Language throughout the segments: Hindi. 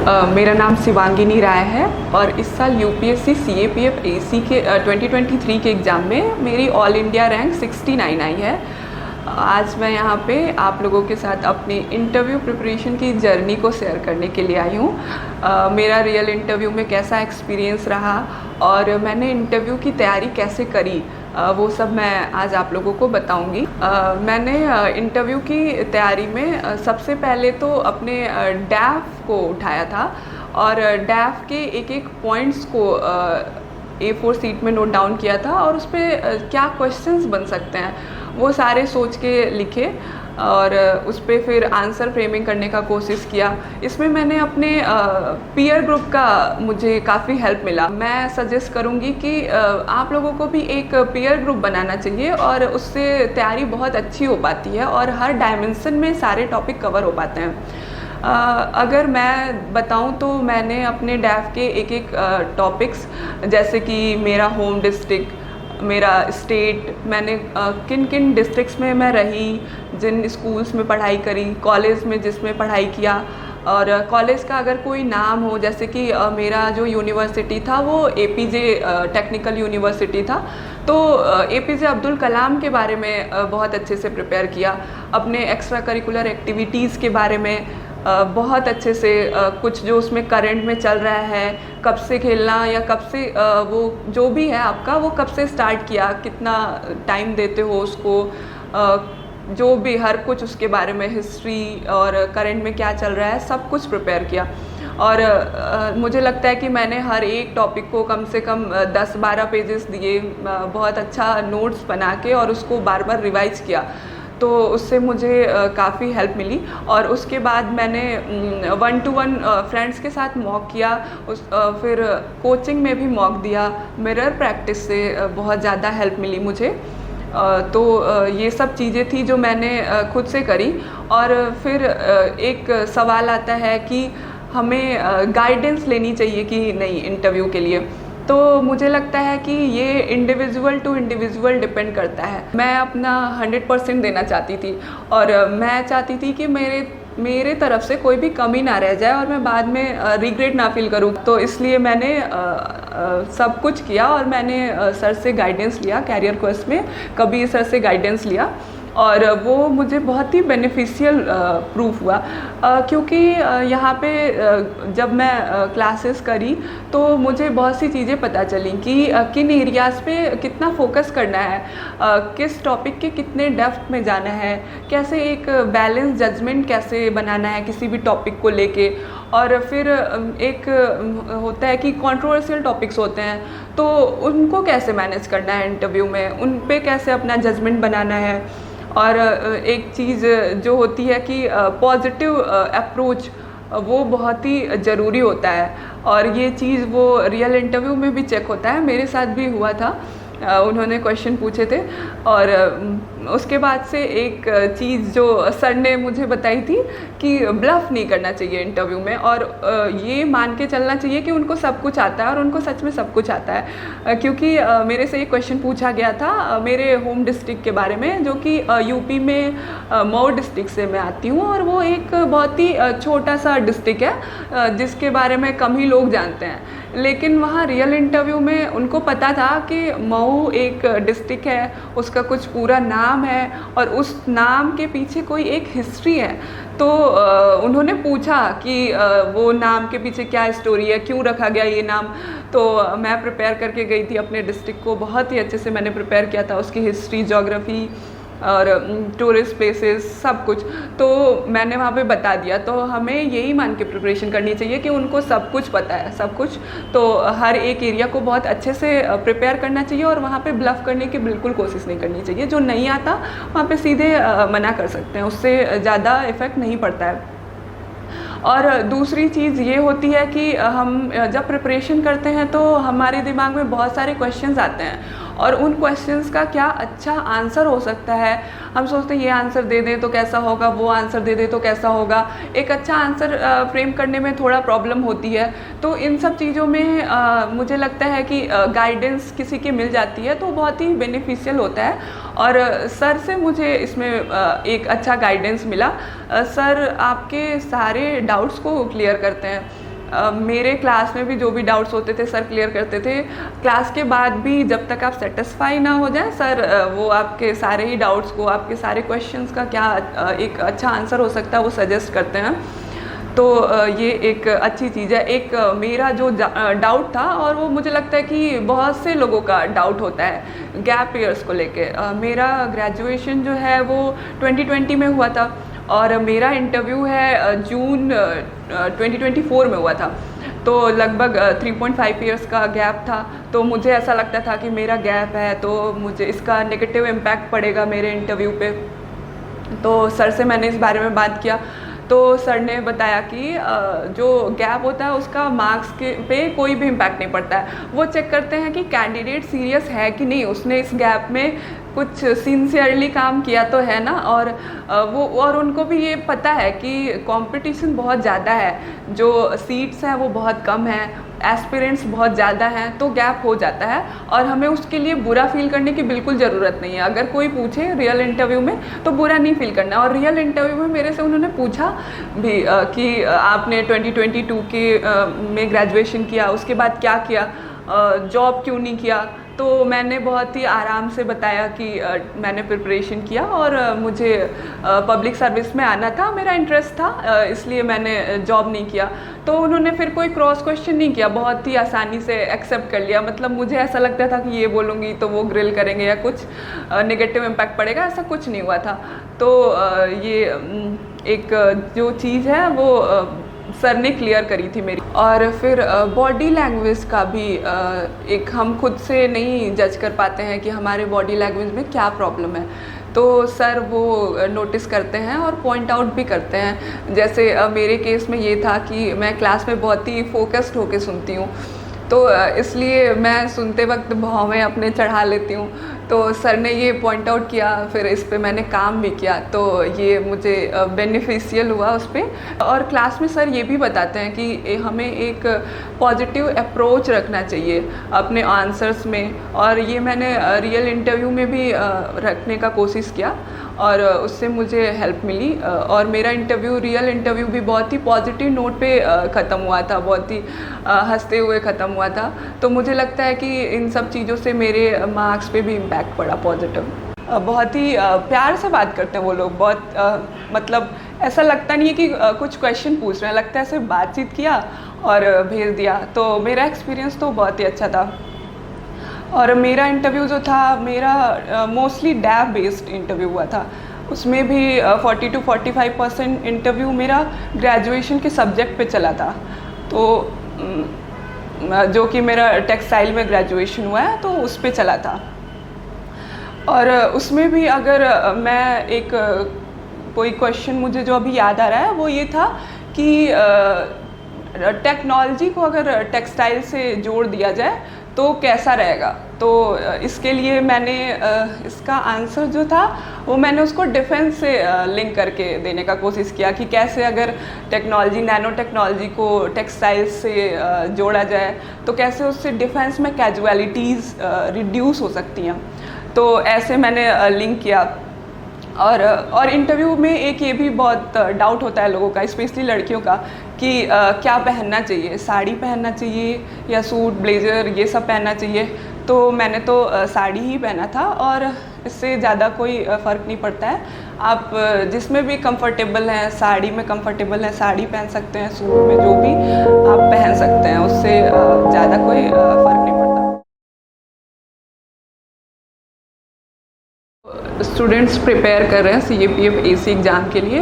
मेरा नाम शिवांगिनी राय है और इस साल यूपीएससी सीएपीएफ एसी के 2023 के एग्ज़ाम में मेरी ऑल इंडिया रैंक 69 आई है। आज मैं यहाँ पे आप लोगों के साथ अपनी इंटरव्यू प्रिपरेशन की जर्नी को शेयर करने के लिए आई हूँ। मेरा रियल इंटरव्यू में कैसा एक्सपीरियंस रहा और मैंने इंटरव्यू की तैयारी कैसे करी, वो सब मैं आज आप लोगों को बताऊंगी। मैंने इंटरव्यू की तैयारी में सबसे पहले तो अपने डैफ को उठाया था और डैफ के एक एक पॉइंट्स को A4 शीट में नोट डाउन किया था और उस पर क्या क्वेश्चंस बन सकते हैं वो सारे सोच के लिखे और उस पर फिर आंसर फ्रेमिंग करने का कोशिश किया। इसमें मैंने अपने पीयर ग्रुप का मुझे काफ़ी हेल्प मिला। मैं सजेस्ट करूँगी कि आप लोगों को भी एक पीयर ग्रुप बनाना चाहिए और उससे तैयारी बहुत अच्छी हो पाती है और हर डायमेंशन में सारे टॉपिक कवर हो पाते हैं। अगर मैं बताऊं तो मैंने अपने डैफ के एक एक टॉपिक्स जैसे कि मेरा होम डिस्ट्रिक्ट, मेरा स्टेट, मैंने किन किन डिस्ट्रिक्ट्स में मैं रही, जिन स्कूल्स में पढ़ाई करी, कॉलेज में जिसमें पढ़ाई किया और कॉलेज का अगर कोई नाम हो, जैसे कि मेरा जो यूनिवर्सिटी था वो एपीजे टेक्निकल यूनिवर्सिटी था, तो एपीजे अब्दुल कलाम के बारे में बहुत अच्छे से प्रिपेयर किया। अपने एक्स्ट्रा करिकुलर एक्टिविटीज़ के बारे में बहुत अच्छे से कुछ जो उसमें करंट में चल रहा है, कब से खेलना या कब से वो जो भी है आपका वो कब से स्टार्ट किया, कितना टाइम देते हो उसको, जो भी हर कुछ उसके बारे में हिस्ट्री और करंट में क्या चल रहा है सब कुछ प्रिपेयर किया। और मुझे लगता है कि मैंने हर एक टॉपिक को कम से कम 10-12 पेजेस दिए, बहुत अच्छा नोट्स बना के और उसको बार बार रिवाइज किया, तो उससे मुझे काफ़ी हेल्प मिली। और उसके बाद मैंने 1-to-1 फ्रेंड्स के साथ मॉक किया, फिर कोचिंग में भी मॉक दिया। मिरर प्रैक्टिस से बहुत ज़्यादा हेल्प मिली मुझे। तो ये सब चीज़ें थी जो मैंने खुद से करी। और फिर एक सवाल आता है कि हमें गाइडेंस लेनी चाहिए कि नहीं इंटरव्यू के लिए, तो मुझे लगता है कि ये इंडिविजुअल टू इंडिविजुअल डिपेंड करता है। मैं अपना 100% देना चाहती थी और मैं चाहती थी कि मेरे तरफ से कोई भी कमी ना रह जाए और मैं बाद में रिग्रेट ना फील करूँ, तो इसलिए मैंने सब कुछ किया और मैंने सर से गाइडेंस लिया। कैरियर क्वेस्ट में कभी सर से गाइडेंस लिया और वो मुझे बहुत ही बेनिफिशियल प्रूफ हुआ, क्योंकि यहाँ पे जब मैं क्लासेस करी तो मुझे बहुत सी चीज़ें पता चली कि किन एरियाज़ पे कितना फोकस करना है, किस टॉपिक के कितने डेप्थ में जाना है, कैसे एक बैलेंस जजमेंट कैसे बनाना है किसी भी टॉपिक को लेके। और फिर एक होता है कि कंट्रोवर्शियल टॉपिक्स होते हैं तो उनको कैसे मैनेज करना है इंटरव्यू में, उन पे कैसे अपना जजमेंट बनाना है। और एक चीज़ जो होती है कि पॉजिटिव अप्रोच, वो बहुत ही ज़रूरी होता है और ये चीज़ वो रियल इंटरव्यू में भी चेक होता है। मेरे साथ भी हुआ था, उन्होंने क्वेश्चन पूछे थे और उसके बाद से एक चीज़ जो सर ने मुझे बताई थी कि ब्लफ नहीं करना चाहिए इंटरव्यू में और ये मान के चलना चाहिए कि उनको सब कुछ आता है और उनको सच में सब कुछ आता है। क्योंकि मेरे से एक क्वेश्चन पूछा गया था मेरे होम डिस्ट्रिक्ट के बारे में, जो कि यूपी में मऊ डिस्ट्रिक्ट से मैं आती हूँ और वो एक बहुत ही छोटा सा डिस्ट्रिक्ट है जिसके बारे में कम ही लोग जानते हैं। लेकिन वहाँ रियल इंटरव्यू में उनको पता था कि मऊ एक डिस्ट्रिक्ट है, उसका कुछ पूरा नाम है और उस नाम के पीछे कोई एक हिस्ट्री है। तो उन्होंने पूछा कि वो नाम के पीछे क्या स्टोरी है, क्यों रखा गया ये नाम। तो मैं प्रिपेयर करके गई थी अपने डिस्ट्रिक्ट को, बहुत ही अच्छे से मैंने प्रिपेयर किया था, उसकी हिस्ट्री, ज्योग्राफी और टूरिस्ट प्लेसेस सब कुछ, तो मैंने वहाँ पे बता दिया। तो हमें यही मान के प्रिपरेशन करनी चाहिए कि उनको सब कुछ पता है, सब कुछ। तो हर एक एरिया को बहुत अच्छे से प्रिपेयर करना चाहिए और वहाँ पे ब्लफ करने की बिल्कुल कोशिश नहीं करनी चाहिए। जो नहीं आता वहाँ पे सीधे मना कर सकते हैं, उससे ज़्यादा इफ़ेक्ट नहीं पड़ता है। और दूसरी चीज़ ये होती है कि हम जब प्रिपरेशन करते हैं तो हमारे दिमाग में बहुत सारे क्वेश्चंस आते हैं और उन क्वेश्चंस का क्या अच्छा आंसर हो सकता है। हम सोचते हैं ये आंसर दे दें तो कैसा होगा, वो आंसर दे दें तो कैसा होगा। एक अच्छा आंसर फ्रेम करने में थोड़ा प्रॉब्लम होती है। तो इन सब चीज़ों में मुझे लगता है कि गाइडेंस किसी की मिल जाती है तो बहुत ही बेनिफिशियल होता है। और सर से मुझे इसमें एक अच्छा गाइडेंस मिला। सर आपके सारे डाउट्स को क्लियर करते हैं। मेरे क्लास में भी जो भी डाउट्स होते थे सर क्लियर करते थे। क्लास के बाद भी जब तक आप सेटिस्फाई ना हो जाए सर वो आपके सारे ही डाउट्स को, आपके सारे क्वेश्चंस का क्या एक अच्छा आंसर हो सकता है वो सजेस्ट करते हैं। तो ये एक अच्छी चीज़ है। एक मेरा जो डाउट था, और वो मुझे लगता है कि बहुत से लोगों का डाउट होता है गैप ईयर्स को लेके। मेरा ग्रेजुएशन जो है वो 2020 में हुआ था और मेरा इंटरव्यू है जून 2024 में हुआ था। तो लगभग 3.5 ईयर्स का गैप था। तो मुझे ऐसा लगता था कि मेरा गैप है तो मुझे इसका नेगेटिव इम्पैक्ट पड़ेगा मेरे इंटरव्यू पे। तो सर से मैंने इस बारे में बात किया तो सर ने बताया कि जो गैप होता है उसका मार्क्स के पे कोई भी इम्पैक्ट नहीं पड़ता है। वो चेक करते हैं कि कैंडिडेट सीरियस है कि नहीं, उसने इस गैप में कुछ सिंसियरली काम किया तो है ना। और उनको भी ये पता है कि कंपटीशन बहुत ज़्यादा है, जो सीट्स हैं वो बहुत कम हैं, एस्पिरेंट्स बहुत ज़्यादा हैं, तो गैप हो जाता है। और हमें उसके लिए बुरा फील करने की बिल्कुल ज़रूरत नहीं है। अगर कोई पूछे रियल इंटरव्यू में तो बुरा नहीं फील करना। और रियल इंटरव्यू में मेरे से उन्होंने पूछा भी कि आपने 2022 में ग्रेजुएशन किया, उसके बाद क्या किया, जॉब क्यों नहीं किया। तो मैंने बहुत ही आराम से बताया कि मैंने प्रिपरेशन किया और मुझे पब्लिक सर्विस में आना था, मेरा इंटरेस्ट था, इसलिए मैंने जॉब नहीं किया। तो उन्होंने फिर कोई क्रॉस क्वेश्चन नहीं किया, बहुत ही आसानी से एक्सेप्ट कर लिया। मतलब मुझे ऐसा लगता था कि ये बोलूँगी तो वो ग्रिल करेंगे या कुछ नेगेटिव इम्पैक्ट पड़ेगा, ऐसा कुछ नहीं हुआ था। तो ये एक जो चीज़ है वो सर ने क्लियर करी थी मेरी। और फिर बॉडी लैंग्वेज का भी एक हम खुद से नहीं जज कर पाते हैं कि हमारे बॉडी लैंग्वेज में क्या प्रॉब्लम है। तो सर वो नोटिस करते हैं और पॉइंट आउट भी करते हैं। जैसे मेरे केस में ये था कि मैं क्लास में बहुत ही फोकस्ड होके सुनती हूँ, तो इसलिए मैं सुनते वक्त भौवें अपने चढ़ा लेती हूँ। तो सर ने ये पॉइंट आउट किया, फिर इस पे मैंने काम भी किया, तो ये मुझे बेनिफिशियल हुआ उस पर। और क्लास में सर ये भी बताते हैं कि हमें एक पॉजिटिव अप्रोच रखना चाहिए अपने आंसर्स में, और ये मैंने रियल इंटरव्यू में भी रखने का कोशिश किया और उससे मुझे हेल्प मिली। और मेरा इंटरव्यू, रियल इंटरव्यू भी बहुत ही पॉजिटिव नोट पे ख़त्म हुआ था, बहुत ही हंसते हुए ख़त्म हुआ था। तो मुझे लगता है कि इन सब चीज़ों से मेरे मार्क्स पे भी इम्पैक्ट पड़ा पॉजिटिव। बहुत ही प्यार से बात करते हैं वो लोग, बहुत मतलब ऐसा लगता नहीं है कि कुछ क्वेश्चन पूछ रहे हैं, लगता है सिर्फ बातचीत किया और भेज दिया। तो मेरा एक्सपीरियंस तो बहुत ही अच्छा था। और मेरा इंटरव्यू जो था, मेरा मोस्टली डैब बेस्ड इंटरव्यू हुआ था। उसमें भी 40 to 45% इंटरव्यू मेरा ग्रेजुएशन के सब्जेक्ट पे चला था। तो जो कि मेरा टेक्सटाइल में ग्रेजुएशन हुआ है तो उस पे चला था। और उसमें भी अगर मैं एक कोई क्वेश्चन मुझे जो अभी याद आ रहा है वो ये था कि टेक्नोलॉजी को अगर टेक्सटाइल से जोड़ दिया जाए तो कैसा रहेगा। तो इसके लिए मैंने इसका आंसर जो था वो मैंने उसको डिफेंस से लिंक करके देने का कोशिश किया कि कैसे अगर टेक्नोलॉजी, नैनो टेक्नोलॉजी को टेक्सटाइल से जोड़ा जाए तो कैसे उससे डिफेंस में कैजुअलिटीज़ रिड्यूस हो सकती हैं। तो ऐसे मैंने लिंक किया। और इंटरव्यू में एक ये भी बहुत डाउट होता है लोगों का, स्पेशली लड़कियों का, कि क्या पहनना चाहिए, साड़ी पहनना चाहिए या सूट ब्लेज़र ये सब पहनना चाहिए। तो मैंने तो साड़ी ही पहना था और इससे ज़्यादा कोई फ़र्क नहीं पड़ता है। आप जिसमें भी कंफर्टेबल हैं, साड़ी में कंफर्टेबल हैं साड़ी पहन सकते हैं, सूट में जो भी आप पहन सकते हैं, उससे ज़्यादा कोई फ़र्क नहीं पड़ता। स्टूडेंट्स प्रिपेयर कर रहे हैं CAPF AC एग्ज़ाम के लिए,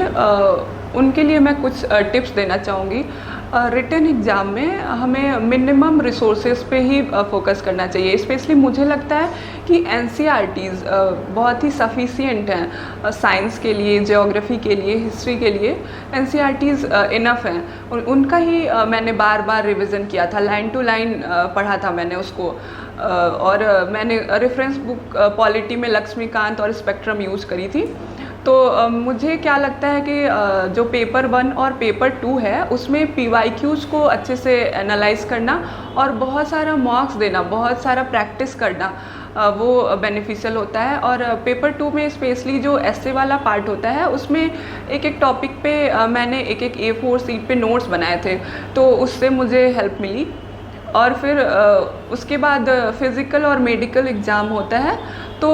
उनके लिए मैं कुछ टिप्स देना चाहूँगी। रिटन एग्ज़ाम में हमें मिनिमम रिसोर्सेज पे ही फोकस करना चाहिए। स्पेशली मुझे लगता है कि NCERTs बहुत ही सफिशिएंट हैं साइंस के लिए, ज्योग्राफी के लिए, हिस्ट्री के लिए। NCERTs इनफ हैं। उनका ही मैंने बार बार रिवीजन किया था, लाइन टू लाइन पढ़ा था मैंने उसको। और मैंने रेफरेंस बुक पॉलिटी में लक्ष्मीकांत और स्पेक्ट्रम यूज़ करी थी। तो मुझे क्या लगता है कि जो पेपर 1 और पेपर 2 है उसमें PYQs को अच्छे से एनालाइज करना और बहुत सारा मॉक्स देना, बहुत सारा प्रैक्टिस करना वो बेनिफिशियल होता है। और पेपर 2 में स्पेशली जो ऐसे वाला पार्ट होता है उसमें एक एक टॉपिक पे मैंने एक एक A4 शीट पे नोट्स बनाए थे, तो उससे मुझे हेल्प मिली। और फिर उसके बाद फिज़िकल और मेडिकल एग्ज़ाम होता है, तो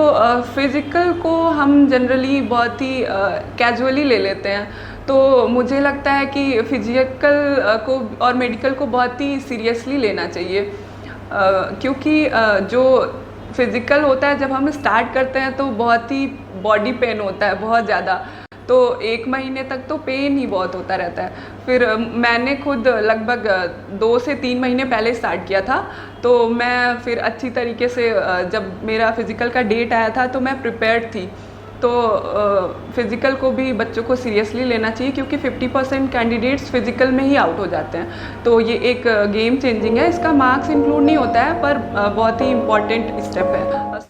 फिज़िकल को हम जनरली बहुत ही कैजुअली ले लेते हैं, तो मुझे लगता है कि फिज़िकल को और मेडिकल को बहुत ही सीरियसली लेना चाहिए, क्योंकि जो फिज़िकल होता है जब हम स्टार्ट करते हैं तो बहुत ही बॉडी पेन होता है बहुत ज़्यादा, तो 1 महीने तक तो पेन ही बहुत होता रहता है। फिर मैंने खुद लगभग 2 से 3 महीने पहले स्टार्ट किया था, तो मैं फिर अच्छी तरीके से जब मेरा फिज़िकल का डेट आया था तो मैं प्रिपेयर्ड थी। तो फिज़िकल को भी बच्चों को सीरियसली लेना चाहिए, क्योंकि 50% कैंडिडेट्स फिज़िकल में ही आउट हो जाते हैं, तो ये एक गेम चेंजिंग है। इसका मार्क्स इंक्लूड नहीं होता है, पर बहुत ही इम्पॉर्टेंट स्टेप है।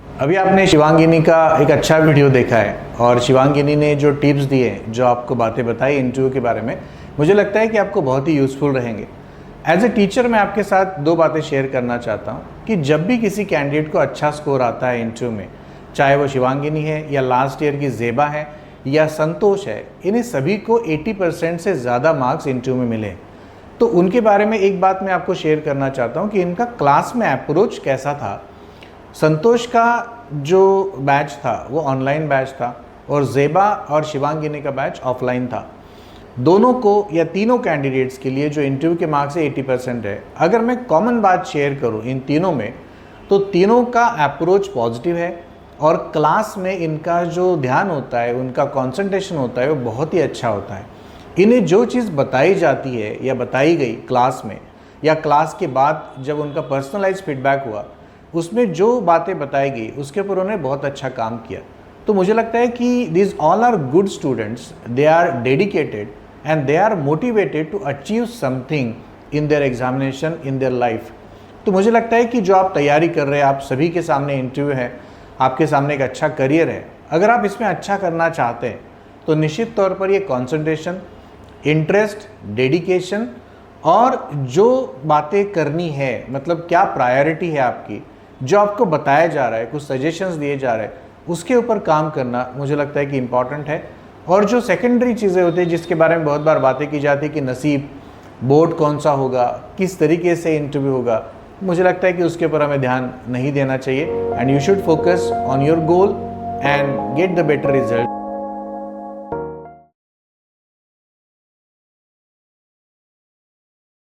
अभी आपने शिवांगिनी का एक अच्छा वीडियो देखा है, और शिवांगिनी ने जो टिप्स दिए, जो आपको बातें बताई इंटरव्यू के बारे में, मुझे लगता है कि आपको बहुत ही यूज़फुल रहेंगे। एज ए टीचर मैं आपके साथ 2 बातें शेयर करना चाहता हूँ कि जब भी किसी कैंडिडेट को अच्छा स्कोर आता है इंटरव्यू में, चाहे वो शिवांगिनी है या लास्ट ईयर की ज़ेबा है या संतोष है, इन्हें सभी को 80% से ज़्यादा मार्क्स इंटरव्यू में मिले। तो उनके बारे में एक बात मैं आपको शेयर करना चाहता हूँ कि इनका क्लास में अप्रोच कैसा था। संतोष का जो बैच था वो ऑनलाइन बैच था, और ज़ेबा और शिवांगिनी का बैच ऑफलाइन था। दोनों को या तीनों कैंडिडेट्स के लिए जो इंटरव्यू के मार्क्स है 80% है। अगर मैं कॉमन बात शेयर करूं इन तीनों में, तो तीनों का अप्रोच पॉजिटिव है, और क्लास में इनका जो ध्यान होता है, उनका कंसंट्रेशन होता है, वो बहुत ही अच्छा होता है। इन्हें जो चीज़ बताई जाती है या बताई गई क्लास में, या क्लास के बाद जब उनका पर्सनलाइज फीडबैक हुआ, उसमें जो बातें बताई गई उसके ऊपर उन्होंने बहुत अच्छा काम किया। तो मुझे लगता है कि this all are good students, they are dedicated and they are motivated to achieve something in their examination in their life. तो मुझे लगता है कि जो आप तैयारी कर रहे हैं, आप सभी के सामने इंटरव्यू है, आपके सामने एक अच्छा करियर है। अगर आप इसमें अच्छा करना चाहते हैं तो निश्चित तौर पर ये कॉन्सेंट्रेशन, इंटरेस्ट, डेडिकेशन और जो बातें करनी है, मतलब क्या प्रायोरिटी है आपकी, जो आपको बताया जा रहा है, कुछ सजेशंस दिए जा रहे हैं, उसके ऊपर काम करना मुझे लगता है कि इम्पॉर्टेंट है। और जो सेकेंडरी चीज़ें होती हैं जिसके बारे में बहुत बार बातें की जाती है कि नसीब, बोर्ड कौन सा होगा, किस तरीके से इंटरव्यू होगा, मुझे लगता है कि उसके ऊपर हमें ध्यान नहीं देना चाहिए। And you should focus on your goal and get the better result.